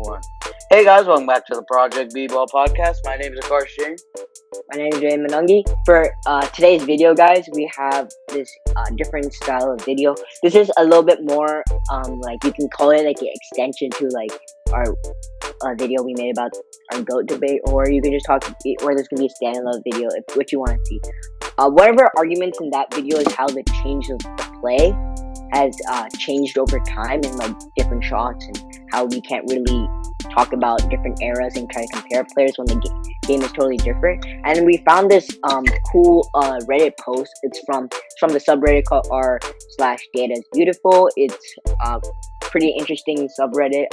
One. Hey guys, welcome back to the Project B-Ball podcast. My name is Akash Jain. My name is Jay Manungi. For today's video, guys, we have this different style of video. This is a little bit more, like you can call it like an extension to like our video we made about our GOAT debate, or you can just talk, or there's gonna be a standalone video if what you want to see. One of our arguments in that video is how the change of the play has changed over time and like different shots, and how we can't really talk about different eras and try to compare players when the game is totally different. And we found this cool Reddit post. It's from the subreddit called r/data is beautiful. It's pretty interesting subreddit.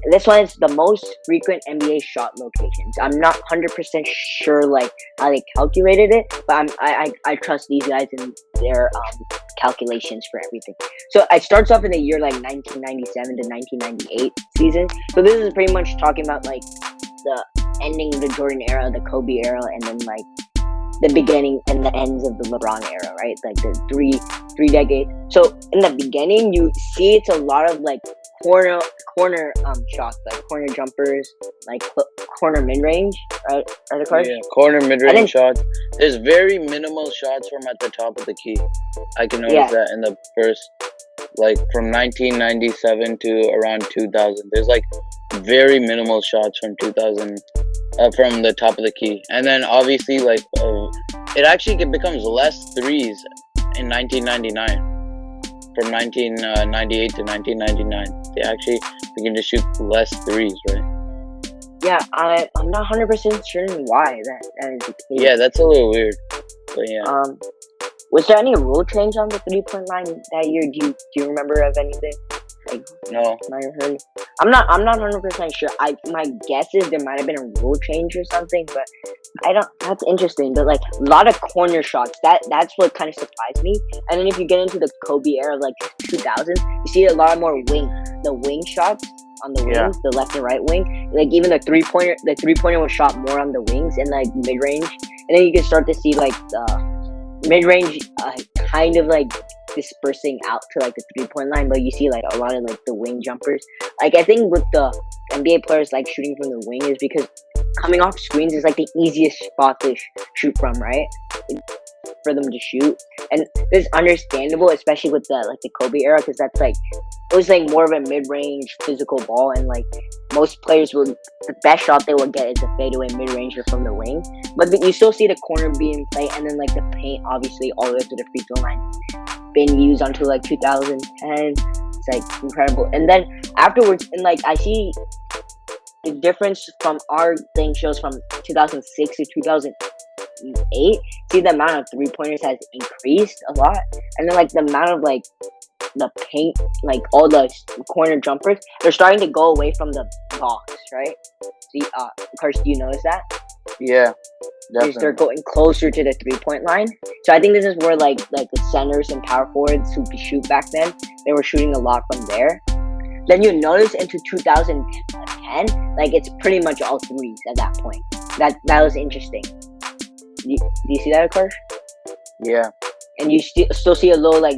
This one is the most frequent NBA shot locations. I'm not 100% sure like how they calculated it, but I trust these guys in their calculations for everything. So it starts off in the year like 1997 to 1998 season. So this is pretty much talking about like the ending of the Jordan era, the Kobe era, and then like the beginning and the ends of the LeBron era, right? Like the three decades. So in the beginning, you see it's a lot of like corner shots, like corner jumpers, like corner mid range, right? Yeah, corner mid range shots. There's very minimal shots from at the top of the key. I can notice that in the first, like from 1997 to around 2000. There's like very minimal shots from 2000 from the top of the key, and then obviously like it becomes less threes in 1999. From 1998 to 1999, they actually begin to shoot less threes, right? Yeah, I'm not 100% sure why that is the case. Yeah, that's a little weird, but yeah. Was there any rule change on the 3-point line that year? Do you remember of anything? Like, no. I'm not 100% sure. My guess is there might have been a rule change or something, but I don't. That's interesting. But like a lot of corner shots. That's what kind of surprised me. And then if you get into the Kobe era, like 2000, you see a lot more wing shots on the wings, the left and right wing. Like even the three pointer was shot more on the wings and like mid range. And then you can start to see like the mid range kind of like dispersing out to like the 3-point line, but you see like a lot of like the wing jumpers. Like I think with the NBA players like shooting from the wing is because coming off screens is like the easiest spot to shoot from, right? For them to shoot, and it's understandable, especially with the Kobe era, because that's like it was like more of a mid-range physical ball, and like most players the best shot they would get is a fadeaway mid-ranger from the wing. But you still see the corner being in play, and then like the paint, obviously all the way to the free throw line, been used until like 2010. It's like incredible. And then afterwards, and like I see the difference from our thing shows from 2006 to 2008. See the amount of 3-pointers has increased a lot, and then like the amount of like the paint, like all the corner jumpers, they're starting to go away from the box, right? See, Karsh, do you notice that? Yeah, definitely. They start going closer to the 3-point line. So I think this is where like the centers and power forwards who could shoot back then, they were shooting a lot from there. Then you notice into 2010, like it's pretty much all threes at that point. That was interesting. Do you see that, Akash? Yeah. And you still see a little like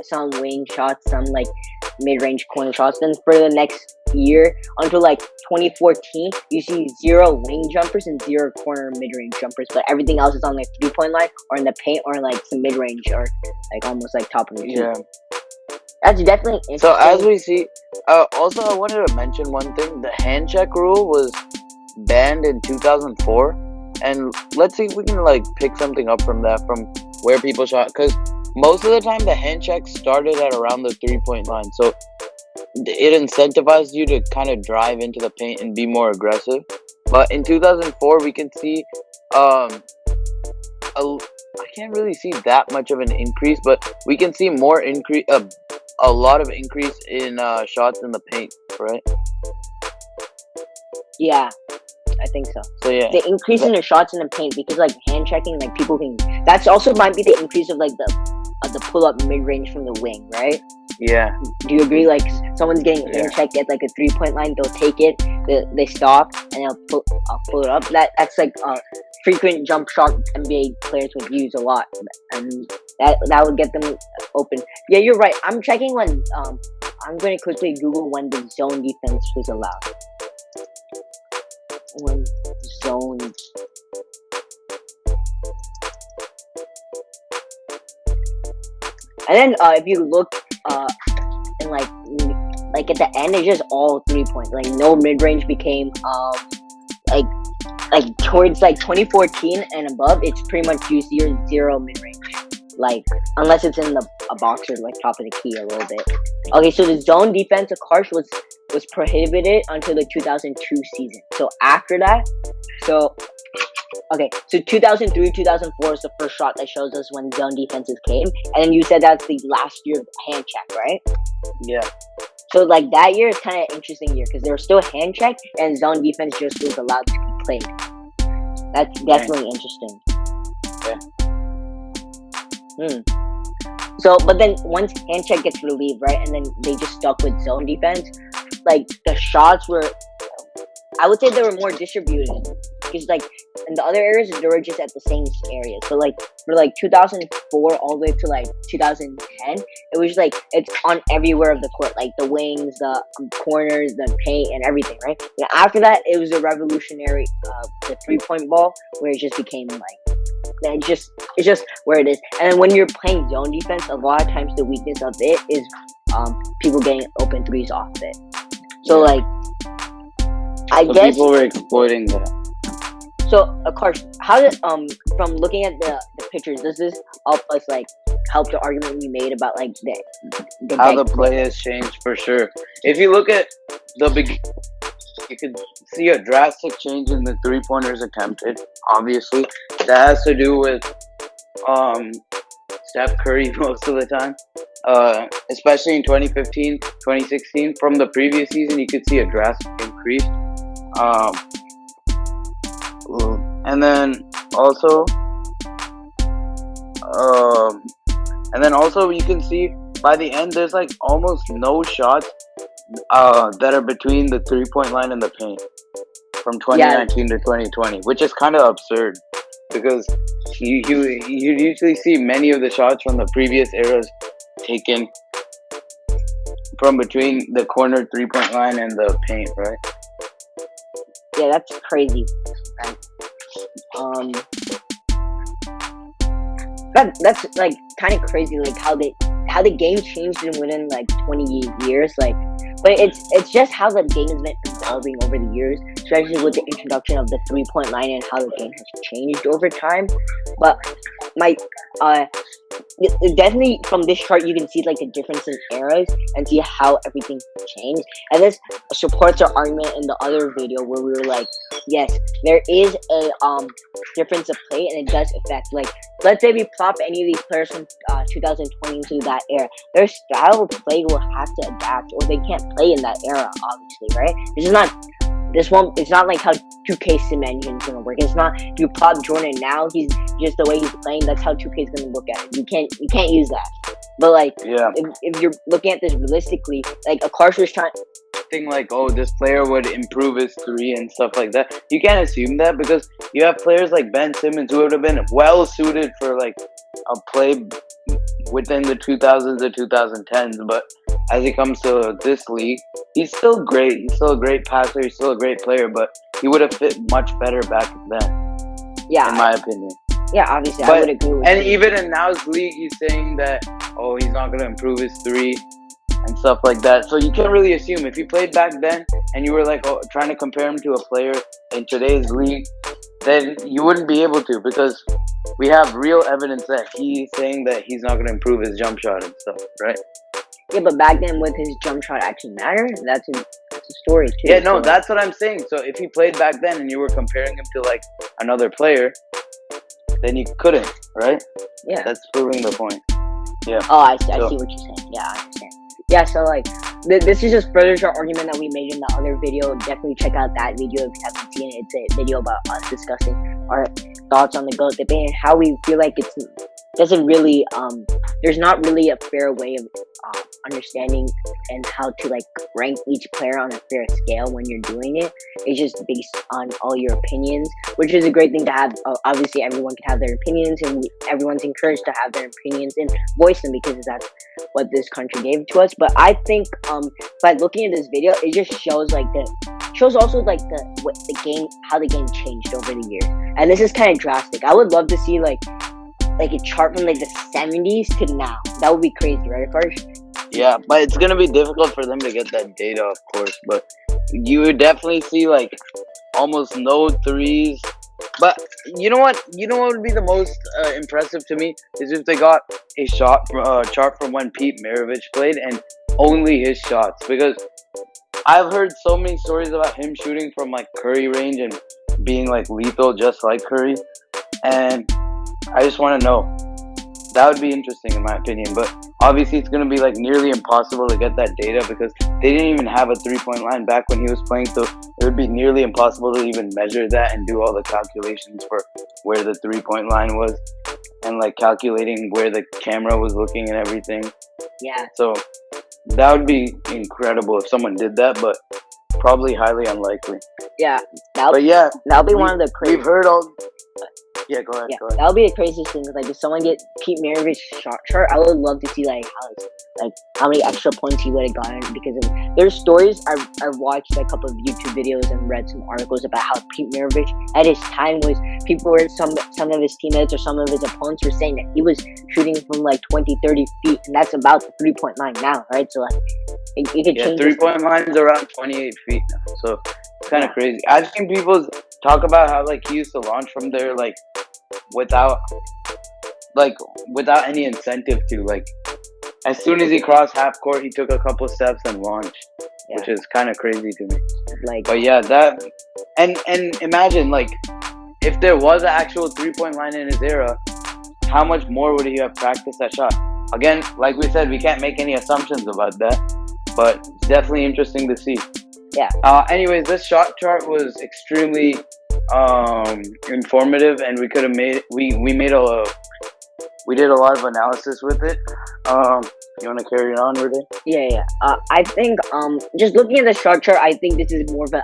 some wing shots, some like mid-range corner shots. Then for the next year until like 2014, you see 0 wing jumpers and 0 corner mid-range jumpers, but everything else is on like 3-point line or in the paint or in like some mid-range or like almost like top of the key. Yeah. That's definitely interesting. So as we see, also I wanted to mention one thing. The hand check rule was banned in 2004, and let's see if we can like pick something up from that, from where people shot, because most of the time the hand check started at around the 3-point line, so it incentivized you to kind of drive into the paint and be more aggressive. But in 2004 we can see I can't really see that much of an increase, but we can see more increase, a lot of increase in shots in the paint, right? Yeah, I think so. So yeah, the increase in the shots in the paint, because like hand checking, like people can. That's also might be the increase of like the pull up mid range from the wing, right? Yeah. Do you agree? Like someone's getting hand checked at like a 3-point line, they'll take it, they stop, and they'll pull it up. That's like frequent jump shot NBA players would use a lot, and that would get them open. Yeah, you're right. I'm checking when I'm going to quickly Google when the zone defense was allowed. When zone. And then if you look and like at the end, it's just all 3-point. Like no mid range became like towards like 2014 and above. It's pretty much you see your 0 mid range. Like unless it's in a box or like top of the key a little bit. Okay, so the zone defense of Karsh was prohibited until the 2002 season. So after that, so 2003, 2004 is the first shot that shows us when zone defenses came. And then you said that's the last year of hand check, right? Yeah. So like that year is kind of an interesting year because there was still hand check and zone defense just was allowed to be played. That's definitely interesting. Yeah. So, but then once hand check gets relieved, right, and then they just stuck with zone defense, like the shots were, I would say they were more distributed. Because like in the other areas, they were just at the same area. So like for like 2004 all the way to like 2010, it was like it's on everywhere of the court, like the wings, the corners, the paint, and everything, right? And after that, it was a revolutionary, the 3-point ball, where it just became like it's just where it is. And then when you're playing zone defense, a lot of times the weakness of it is people getting open threes off it. So like I guess people were exploiting that. So, Karsh, how did from looking at the pictures, does this help us like help the argument we made about like the how the play has changed for sure? If you look at the beginning, you could see a drastic change in the 3-pointers attempted. Obviously, that has to do with Steph Curry most of the time, especially in 2015, 2016. From the previous season, you could see a drastic increase. And then also you can see by the end there's like almost no shots that are between the 3-point line and the paint from 2019 to 2020, which is kind of absurd because you usually see many of the shots from the previous eras taken from between the corner 3-point line and the paint, right? Yeah, that's crazy. Right? That's like kind of crazy, like how the game changed within like 20 years, like. But it's just how the game has been evolving over the years, especially with the introduction of the 3-point line and how the game has changed over time. But definitely from this chart you can see like the difference in eras and see how everything changed. And this supports our argument in the other video where we were like, yes, there is a difference of play and it does affect, like, let's say we plop any of these players from 2020 into that era, their style of play will have to adapt or they can't play in that era, obviously, right? It's not like how 2K Sim Engine is gonna work. It's not you plop Jordan now, he's just the way he's playing, that's how 2K is gonna look at it. You can't use that. But like if you're looking at this realistically, like a Karsh was trying thing like, oh, this player would improve his 3 and stuff like that. You can't assume that because you have players like Ben Simmons who would have been well suited for like a play within the 2000s or 2010s, but as it comes to this league, he's still great. He's still a great passer. He's still a great player, but he would have fit much better back then. Yeah, in my opinion. Yeah, obviously, I would agree with you. Even in now's league, he's saying that, oh, he's not going to improve his 3 and stuff like that. So you can't really assume. If he played back then and you were like trying to compare him to a player in today's league, then you wouldn't be able to because we have real evidence that he's saying that he's not going to improve his jump shot and stuff, right? Yeah, but back then, would his jump shot actually matter? That's a story, too. Yeah, no, that's what I'm saying. So if he played back then and you were comparing him to, like, another player, then you couldn't, right? Yeah. That's proving the point. Yeah. Oh, I see what you're saying. Yeah, I understand. Yeah, so, like, this is just further to our argument that we made in the other video. Definitely check out that video if you haven't seen it. It's a video about us discussing our thoughts on the GOAT debate and how we feel like it's doesn't really there's not really a fair way of understanding and how to like rank each player on a fair scale when you're doing it. It's just based on all your opinions, which is a great thing to have. Obviously, everyone can have their opinions, and everyone's encouraged to have their opinions and voice them because that's what this country gave to us. But I think by looking at this video, it just shows like shows also like the game, how the game changed over the years, and this is kind of drastic. I would love to see like a chart from like the 70s to now. That would be crazy, right, Karsh? Yeah, but it's gonna be difficult for them to get that data, of course. But you would definitely see like almost no threes. But you know what? You know what would be the most impressive to me is if they got a chart from when Pete Maravich played and only his shots, because I've heard so many stories about him shooting from like Curry range and being like lethal just like Curry, and I just want to know. That would be interesting in my opinion, but obviously it's going to be like nearly impossible to get that data because they didn't even have a 3-point line back when he was playing, so it would be nearly impossible to even measure that and do all the calculations for where the 3-point line was and like calculating where the camera was looking and everything. Yeah. So that would be incredible if someone did that, but probably highly unlikely. Yeah. But yeah, that'll be one of the crazy. We've heard all. Yeah, go ahead. Yeah, go ahead. that'll be the craziest thing. Like, if someone get Pete Maravich shot chart, I would love to see how many extra points he would have gotten because of. There's stories I watched a couple of YouTube videos and read some articles about how Pete Maravich at his time was people were some of his teammates or some of his opponents were saying that he was shooting from like 20, 30 feet, and that's about the 3-point line now, right? So like, it could change. 3-point line is around 28 feet now, so it's kind of crazy. I've seen people talk about how like he used to launch from there like without any incentive to, like, as soon as he crossed half court he took a couple steps and launched, which is kind of crazy to me. Like, but yeah, that and imagine like if there was an actual 3-point line in his era, how much more would he have practiced that shot? Again, like we said, we can't make any assumptions about that, but it's definitely interesting to see. Yeah. Anyways, this shot chart was extremely informative, and we could have made we did a lot of analysis with it. You want to carry it on, Rudy? Yeah. I think just looking at the shot chart, I think this is more of an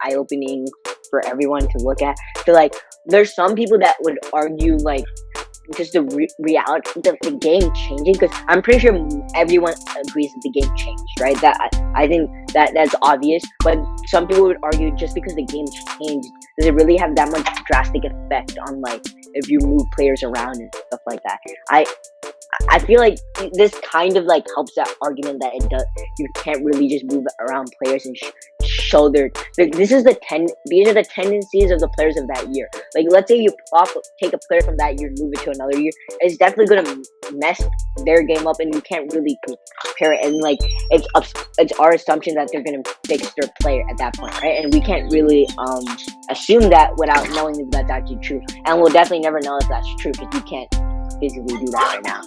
eye-opening for everyone to look at. So like, there's some people that would argue like just the reality of the game changing, because I'm pretty sure everyone agrees that the game changed, right? That I think that's obvious, but some people would argue just because the game changed, does it really have that much drastic effect on like if you move players around and stuff like that? I feel like this kind of like helps that argument that it does. You can't really just move around players and show their. Like, these are the tendencies of the players of that year. Like, let's say you take a player from that year and move it to another year, it's definitely gonna mess their game up, and you can't really compare it. And like, it's our assumption that they're gonna fix their player at that point, right? And we can't really assume that without knowing if that's actually true. And we'll definitely never know if that's true because you can't physically do that right now.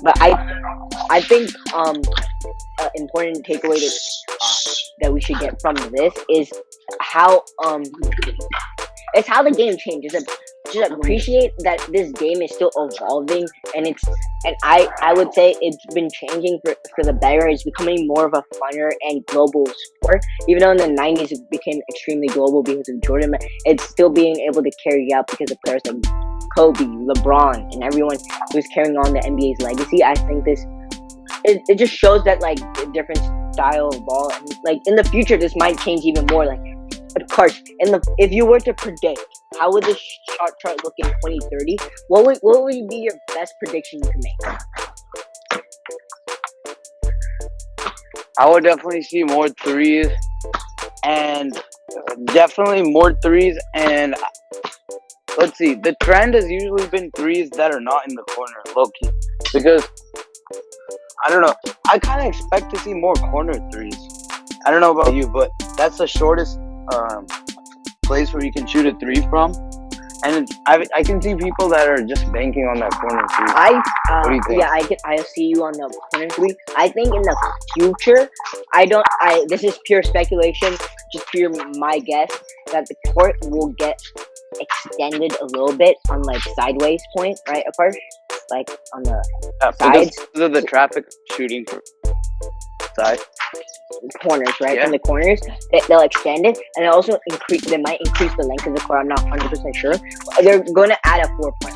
But I think important takeaway that we should get from this is how it's how the game changes. Just appreciate that this game is still evolving, and I would say it's been changing for the better. It's becoming more of a funner and global sport. Even though in the 90s it became extremely global because of Jordan, it's still being able to carry out because of players like Kobe, LeBron, and everyone who's carrying on the NBA's legacy. I think it just shows that like a different style of ball, and like in the future this might change even more. Like, of course, if you were to predict how would this shot chart look in 2030, what would be your best prediction you can make? I would definitely see more threes, and let's see, the trend has usually been threes that are not in the corner, low-key, because I don't know, I kind of expect to see more corner threes. I don't know about you, but that's the shortest place where you can shoot a three from, and I can see people that are just banking on that corner three. What do you think? Yeah, I see you on the corner three. I think in the future, this is pure speculation, just pure my guess, that the court will get extended a little bit on like sideways point, right? Apart, like on the sides. Because of the traffic shooting side. Corners, right? Yeah. In the corners, they'll extend it, and also they might increase the length of the court. I'm not 100% sure. They're going to add a 4-point.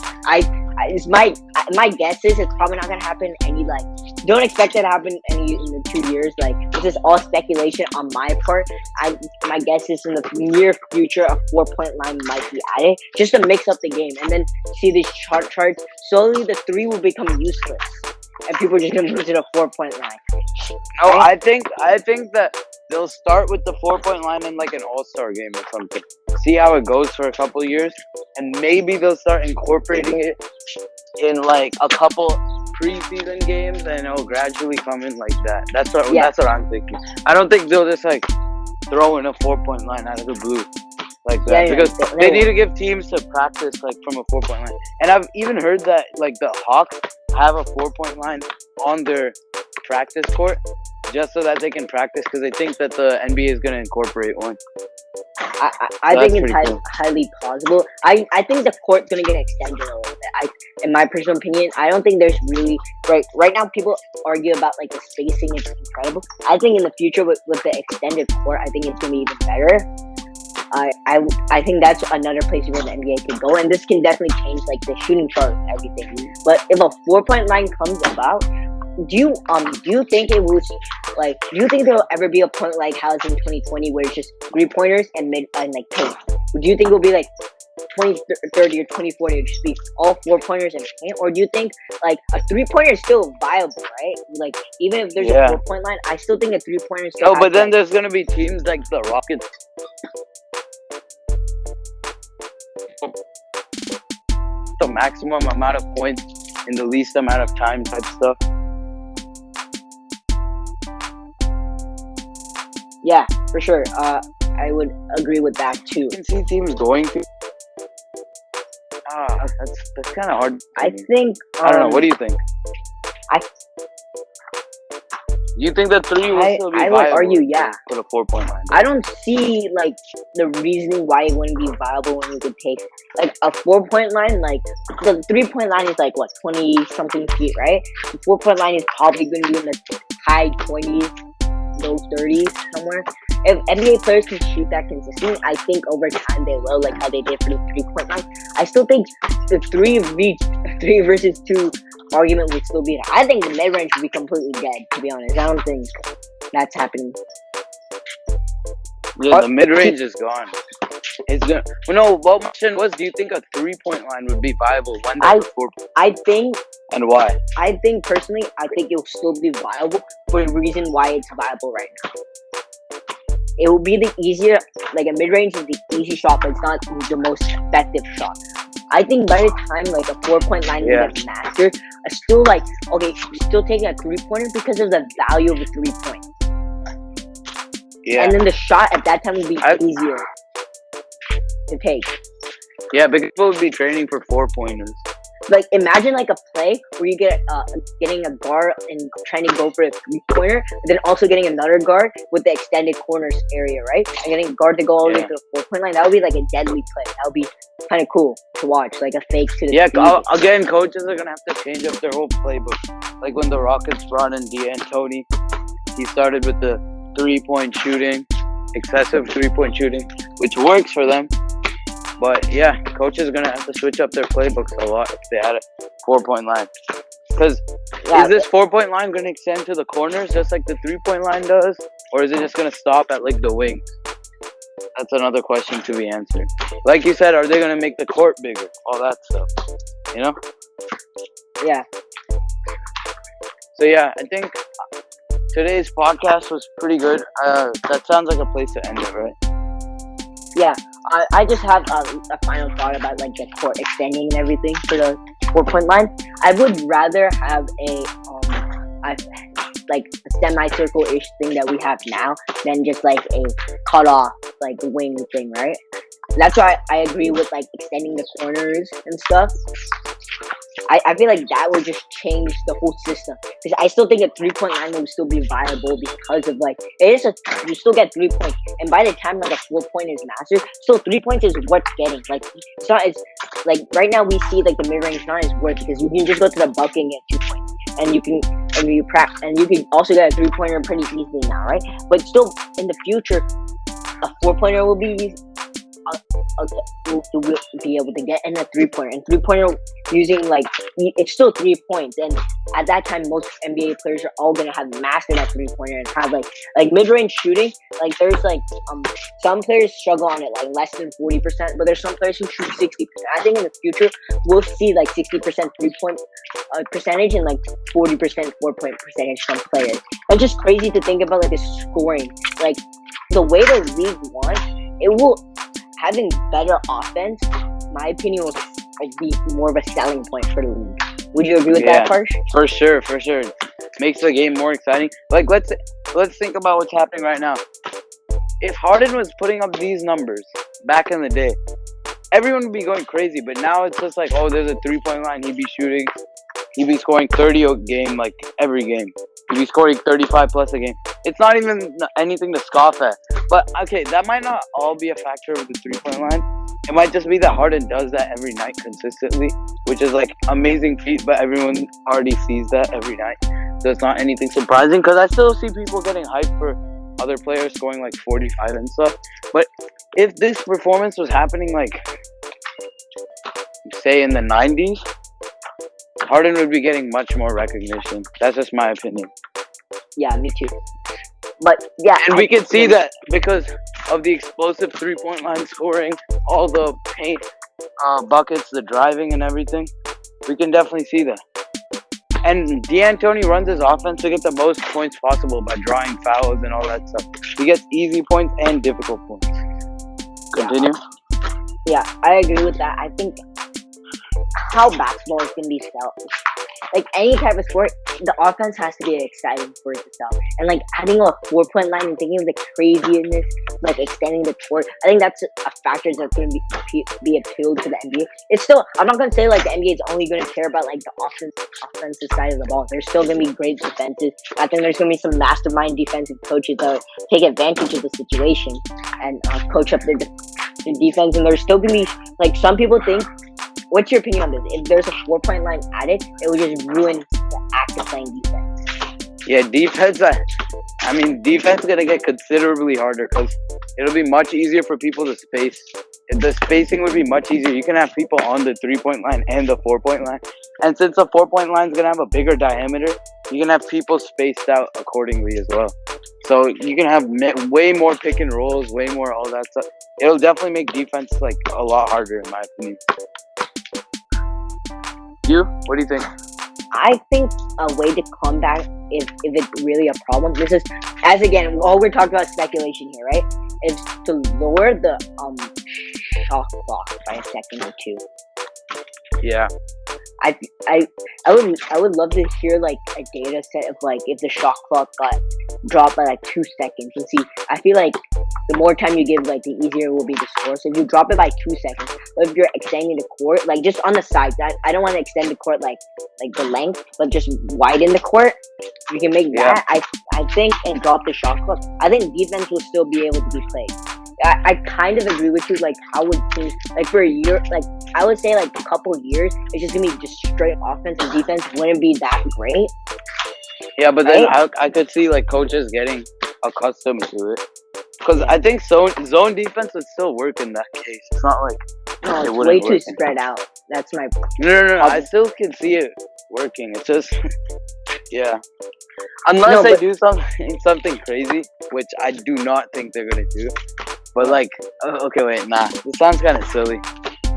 It's my guess is it's probably not going to happen any, like, don't expect it to happen any in the 2 years. Like, this is all speculation on my part. My guess is in the near future a 4-point line might be added just to mix up the game, and then see these charts. Slowly the 3 will become useless, and people are just gonna move to the 4-point line. No, I think that they'll start with the 4-point line in like an all-star game or something. See how it goes for a couple of years, and maybe they'll start incorporating it in like a couple preseason games, and it'll gradually come in like that. That's what I'm thinking. I don't think they'll just like throw in a 4-point line out of the blue like that, because they need to give teams to practice like from a 4-point line. And I've even heard that like the Hawks have a 4-point line on their practice court just so that they can practice, because they think that the NBA is going to incorporate one. I think it's highly plausible. I think the court's going to get extended a little bit. In my personal opinion, I don't think there's really right now people argue about like the spacing is incredible. I think in the future with the extended court, I think it's going to be even better. I think that's another place where the NBA could go, and this can definitely change like the shooting chart and everything. But if a 4-point line comes about, do you think it will do you think there will ever be a point like how it's in 2020 where it's just 3-pointers and mid and like paint? Do you think it will be like 2030 or 2040 it just be all 4-pointers and paint, or do you think like a 3-pointer is still viable, right? Like even if there's a 4-point line, I still think a 3-pointer is still but then there's gonna be teams like the Rockets. The maximum amount of points in the least amount of time type stuff. Yeah, for sure. I would agree with that too. You can see teams going to. That's kind of hard. I think. I don't know. What do you think? You think that 3 will still be viable? I would argue, yeah. For the 4-point line. I don't see like the reasoning why it wouldn't be viable when you could take like a 4-point line. Like the 3-point line is like what 20 something feet, right? The 4-point line is probably going to be in the high 20s, low 30s somewhere. If NBA players can shoot that consistently, I think over time they will, like how they did for the 3-point line. I still think the 3 versus 2 argument would still be. I think the mid range would be completely dead. To be honest, I don't think that's happening. Yeah, the mid range is gone. It's gonna. No, what question was? Do you think a 3-point line would be viable when there's 4? I think. And why? I think personally, I think it will still be viable for the reason why it's viable right now. It will be the easier, like a mid range is the easy shot, but it's not the most effective shot. I think by the time like a 4-point line gets mastered, still like still taking a 3-pointer because of the value of the 3-point. Yeah. And then the shot at that time will be easier to take. Yeah, because people would be training for 4-pointers. Like imagine like a play where you get getting a guard and trying to go for a 3-pointer, and then also getting another guard with the extended corners area, right? And getting a guard to go all the way to the 4-point line. That would be like a deadly play. That would be kind of cool to watch, like a fake to the again, coaches are gonna have to change up their whole playbook. Like when the Rockets brought in D'Antoni, he started with the 3-point shooting, excessive 3-point shooting, which works for them. But yeah, coaches are gonna have to switch up their playbooks a lot if they had a 4-point line. Because is this 4-point line gonna extend to the corners just like the 3-point line does, or is it just gonna stop at like the wings? That's another question to be answered. Like you said, are they gonna make the court bigger? All that stuff, you know? Yeah. So yeah, I think today's podcast was pretty good. That sounds like a place to end it, right? Yeah, I just have a final thought about like the court extending and everything for the 4-point line. I would rather have a semicircle-ish thing that we have now than just like a cut-off like wing thing, right? That's why I agree with like extending the corners and stuff. I feel like that would just change the whole system. Because I still think a 3-point line will still be viable because of like you still get 3 points, and by the time like a 4-point is mastered, still 3 points is worth getting. Like it's like right now we see like the mid range not as worth because you can just go to the bucket and get 2 points, and you can also get a 3-pointer pretty easily now, right? But still in the future, a 4-pointer will be will be able to get in a 3-pointer, and 3-pointer using like it's still 3 points, and at that time most NBA players are all gonna have mastered that 3-pointer and have like mid-range shooting. Like there's like some players struggle on it like less than 40%, but there's some players who shoot 60%. I think in the future we'll see like 60% 3-point percentage and like 40% 4-point percentage from players. It's just crazy to think about like the scoring, like the way the league won. It will having better offense, my opinion, will be more of a selling point for the league. Would you agree with that, Parsh? For sure. Makes the game more exciting. Like let's think about what's happening right now. If Harden was putting up these numbers back in the day, everyone would be going crazy. But now it's just like, oh, there's a 3-point line. He'd be shooting. He'd be scoring 30 a game, like every game. He'd be scoring 35 plus a game. It's not even anything to scoff at. But okay, that might not all be a factor of the 3-point line. It might just be that Harden does that every night consistently, which is like amazing feat. But everyone already sees that every night, so it's not anything surprising. Because I still see people getting hyped for other players scoring like 45 and stuff. But if this performance was happening like, say, in the 90s, Harden would be getting much more recognition. That's just my opinion. Yeah, me too. But yeah, and we can see that because of the explosive 3-point line scoring, all the paint buckets, the driving and everything. We can definitely see that. And D'Antoni runs his offense to get the most points possible by drawing fouls and all that stuff. He gets easy points and difficult points. Continue. Yeah, I agree with that. I think how basketball is going to be sell. Like any type of sport, the offense has to be exciting for it to sell. And like adding a 4-point line and thinking of the craziness, like extending the court, I think that's a factor that's going to be appealed to the NBA. It's still, I'm not going to say like the NBA is only going to care about like the offensive side of the ball. There's still going to be great defenses. I think there's going to be some mastermind defensive coaches that take advantage of the situation and coach up their defense. And there's still going to be like some people think. What's your opinion on this? If there's a 4-point line added, it would just ruin the act of playing defense. Yeah, defense. Defense is gonna get considerably harder because it'll be much easier for people to space. The spacing would be much easier. You can have people on the 3-point line and the 4-point line, and since the 4-point line is gonna have a bigger diameter, you can have people spaced out accordingly as well. So you can have way more pick and rolls, way more all that stuff. It'll definitely make defense like a lot harder, in my opinion. You? What do you think? I think a way to combat if it's really a problem. This is, as again, all we're talking about speculation here, right? Is to lower the shot clock by a second or two. Yeah. I would love to hear like a data set of like if the shot clock got dropped by like 2 seconds. You see, I feel like the more time you give, like the easier it will be to score. So if you drop it by 2 seconds, but if you're extending the court, like just on the sides, I don't want to extend the court like the length, but just widen the court. You can make that. I think, and drop the shot clock. I think defense will still be able to be played. I kind of agree with you. Like, how would teams like for a year? Like, I would say like a couple of years, it's just gonna be just straight offense and defense wouldn't be that great. Yeah, but then I could see like coaches getting accustomed to it because I think zone defense would still work in that case. It's not like it's way too spread out. That's my point. No. I still can see it working. It's just yeah. Unless they do something crazy, which I do not think they're gonna do. But like, okay, wait, nah. This sounds kind of silly.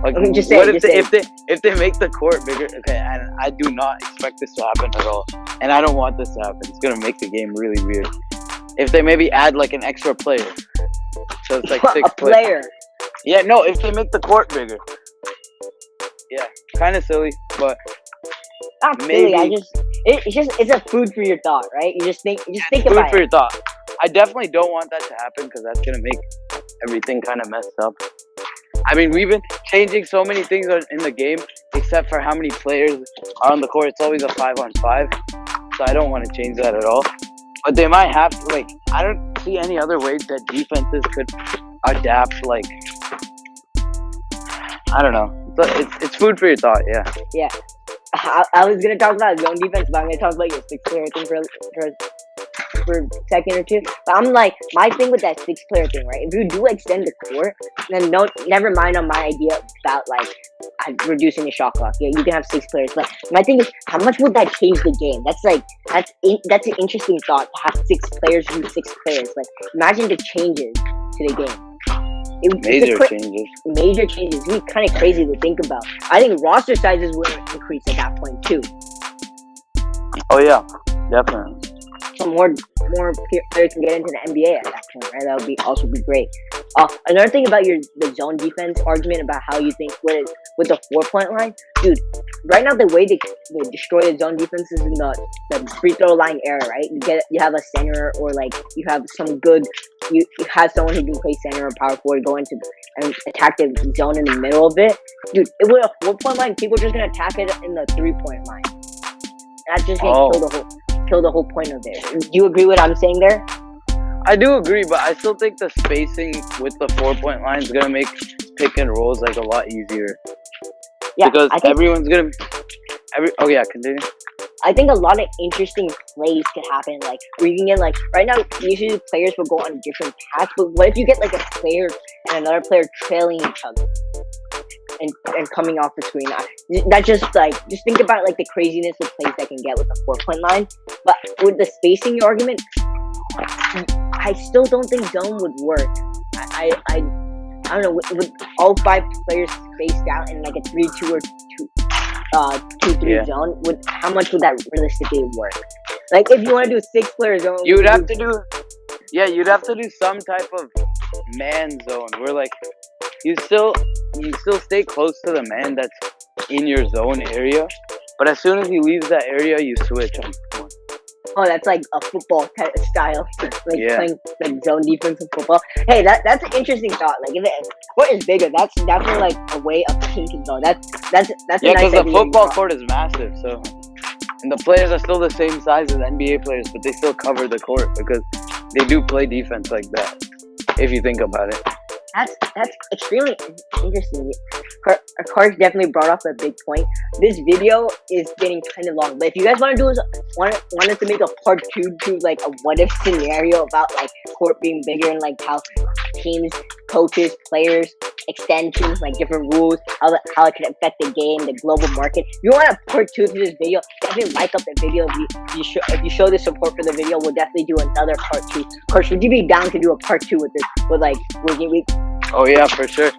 Like, if they make the court bigger? Okay, and I do not expect this to happen at all, and I don't want this to happen. It's gonna make the game really weird. If they maybe add like an extra player, so it's like 6 player. Yeah, no. If they make the court bigger, yeah, kind of silly, but not maybe. Silly. It's a food for your thought, right? You just think about it. Food for your thought. I definitely don't want that to happen because that's gonna make everything kind of messed up. I mean, we've been changing so many things in the game, except for how many players are on the court. It's always a 5-on-5, so I don't want to change that at all. But they might have to, like, I don't see any other way that defenses could adapt, like, I don't know. It's food for your thought, yeah. Yeah. I was going to talk about zone defense, but I'm going to talk about your 6-player thing for a second or two. But I'm like, my thing with that 6-player thing, right? If you do extend the court, then never mind on my idea about, like, reducing the shot clock. Yeah, you can have 6 players. But my thing is, how much would that change the game? That's an interesting thought, to have 6 players use 6 players. Like, imagine the changes to the game. Major changes. Major changes. It's kind of crazy to think about. I think roster sizes will increase at that point too. Oh yeah, definitely. So more players can get into the NBA at that point, right? That would also be great. Another thing about the zone defense argument about how you think with the 4-point line, dude. Right now, the way they destroy the zone defense is in the free throw line era, right? You have a center, or like you have some good. You have someone who can play center or power forward go into and attack the zone in the middle of it, dude. With a 4-point line, people are just gonna attack it in the 3-point line. That's just gonna kill the whole point of it. Do you agree with what I'm saying there? I do agree, but I still think the spacing with the 4-point line is gonna make pick and rolls like a lot easier. Yeah, because everyone's gonna. Oh yeah, continue. I think a lot of interesting plays could happen, like where you can get like right now. Usually players will go on different paths, but what if you get like a player and another player trailing each other and coming off the screen? That's just think about like the craziness of plays that can get with the 4-point line. But with the spacing argument, I still don't think zone would work. I don't know, with all 5 players spaced out in like a 3-2 or 2-3 zone, how much would that realistically work? Like if you want to do 6-player zone, you'd have to do some type of man zone where like you still stay close to the man that's in your zone area, but as soon as he leaves that area, you switch on. Oh, that's like a football type of style, playing like zone defense in football. Hey, that's an interesting thought. Like if the court is bigger, that's definitely like a way of thinking though. That's a nice idea. Because the football court is massive, so and the players are still the same size as NBA players, but they still cover the court because they do play defense like that. If you think about it. That's extremely interesting. Karsh definitely brought up a big point. This video is getting kind of long, but if you guys want us to make a part 2 to like a what if scenario about like court being bigger and like how teams, coaches, players, extensions, like different rules, how it could affect the game, the global market. If you want a part 2 to this video, definitely like up the video. If you show the support for the video, we'll definitely do another part 2. Karsh, would you be down to do a part 2 with this, with like Working Week? Oh yeah, for sure.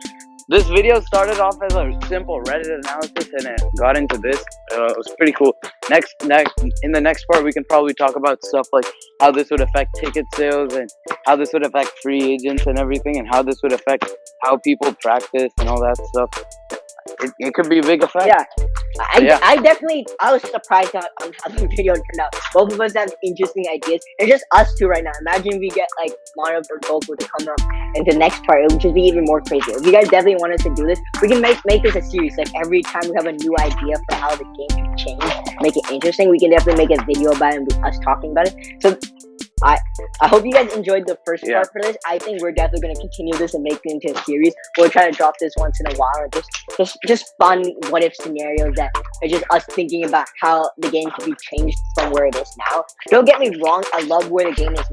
This video started off as a simple Reddit analysis, and it got into this. It was pretty cool. In the next part, we can probably talk about stuff like how this would affect ticket sales and how this would affect free agents and everything, and how this would affect how people practice and all that stuff. It could be a big effect. Yeah. I was surprised on how the video turned out. Both of us have interesting ideas. It's just us two right now. Imagine we get like Manav or Goku to come up into the next part. It would just be even more crazy. If you guys definitely want us to do this, we can make this a series. Like every time we have a new idea for how the game can change, make it interesting, we can definitely make a video about it and us talking about it. So I hope you guys enjoyed the first part for this. I think we're definitely going to continue this and make it into a series. We'll try to drop this once in a while. Just fun what if scenarios that are just us thinking about how the game could be changed from where it is now. Don't get me wrong, I love where the game is,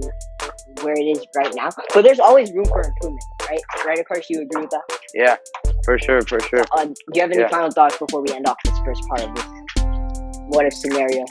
where it is right now, but there's always room for improvement, right? Right, of course, you agree with that? Yeah, for sure. Do you have any final thoughts before we end off this first part of this what if scenario?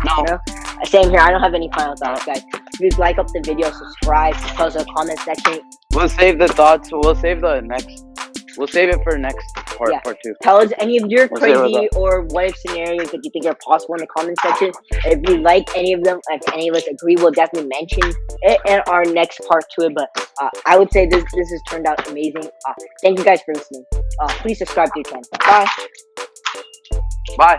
No. Same here. I don't have any final thoughts, guys. Please like up the video, subscribe, tell us in the comment section. We'll save the thoughts. We'll save it for next part, part 2. Tell us any of your crazy or what if scenarios that you think are possible in the comment section. If you like any of them, if any of us agree, we'll definitely mention it in our next part to it. But I would say this has turned out amazing. Thank you guys for listening. Please subscribe to the channel. Bye. Bye.